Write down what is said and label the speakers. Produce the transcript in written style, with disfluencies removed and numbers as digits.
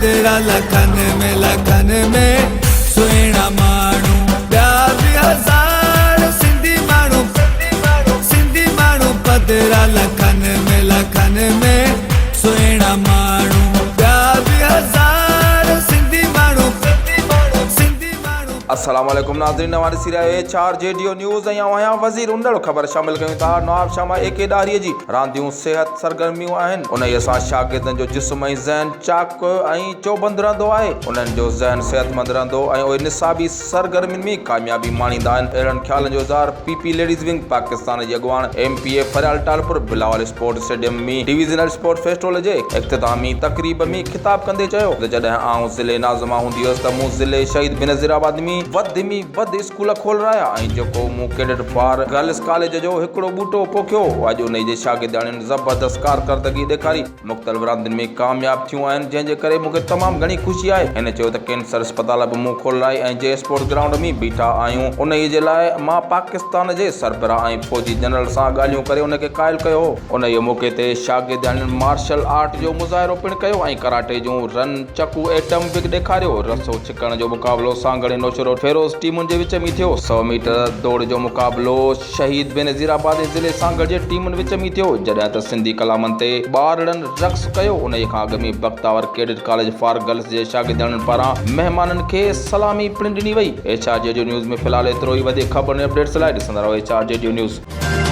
Speaker 1: पदरा लखन में सुहिणा माण्हू ॿिया बि हज़ार सिंधी माण्हू पदरा लखन में सुहिणा माण्हू ॿिया बि हज़ार सिंधी माण्हू
Speaker 2: अस्सलाम वालेकुम नाज़रीन, नवां ॾिसी रहिया आहियो चार जेडीओ न्यूज़ ऐं आहियां वज़ीर उंदड़। ख़बर शामिल कयूं था नवाब शामा एके ॾारीअ जी रांदियूं सेहत सरगर्मियूं आहिनि। उन्हीअ सां शागिर्दनि जो जिस्म ऐं ज़हन चाक ऐं चौबंद रहंदो आहे, उन्हनि जो ज़हन सेहतमंद रहंदो ऐं उहे निसाबी सरगर्मियुनि में कामयाबी माणींदा आहिनि। अहिड़नि ख़्यालनि जो इज़हार पीपी लेडीज़ विंग पाकिस्तान जी अॻुवाण MPA फरियाल टालपुर बिलावल स्पोर्ट्स स्टेडियम में डिवीज़नल स्पोर्ट्स फेस्टिवल जे इख़्तितामी तक़रीब में ख़िताब कंदे चयो त जॾहिं आउं ज़िले नाज़िमा हूंदी हुअसि त मूं ज़िले शहीद बेनज़ीराबाद में वध स्कूल खोल रहिया ऐं जेको मूं कैडेट पार गर्ल्स कॉलेज जो हिकिड़ो बूटो पोखियो, अॼु उन जे शागिर्दनि ज़बरदस्त कारकर्दगी ॾेखारी मुख़्तलिफ़ रांदियुनि में कामयाब थियूं आहिनि, जंहिंजे करे मूंखे तमामु घणी ख़ुशी आहे। हिन चयो त कैंसर अस्पताल बि मूं खोलाए ऐं जे स्पोर्ट्स ग्राउंड में बीठा आहियूं। उन जे लाइ मां पाकिस्तान जे सरबराह ऐं फौजी जनरल सां ॻाल्हियूं करे उनखे क़ाइल कयो। उन मौक़े ते शागिर्दनि मार्शल आर्ट जो मुज़ाहिरो पिणु कयो ऐं कराटे जूं रन चकू एटम बि ॾेखारियो। रसो छिकण जो मुक़ाबिलो सांगड़े नौशरो फेरोज़ टीमुनि जे विच में थियो। 100 मीटर दौड़ जो मुक़ाबिलो शहीद बेनज़ीराबाद ज़िले सांगड़ जे टीमुनि विच में थियो, जॾहिं त सिंधी कलामनि ते ॿारड़नि रक़्स कयो। उन खां अॻु में Bakhtawar cadet college for girls जे शागिर्दनि पारां महिमाननि खे सलामी पिणु ॾिनी वई। HR जेडीओ न्यूज़ में फ़िलहाल एतिरो ई। वधीक ख़बर ऐं अपडेट्स लाइ ॾिसंदा रहो HR जेडीओ न्यूज़।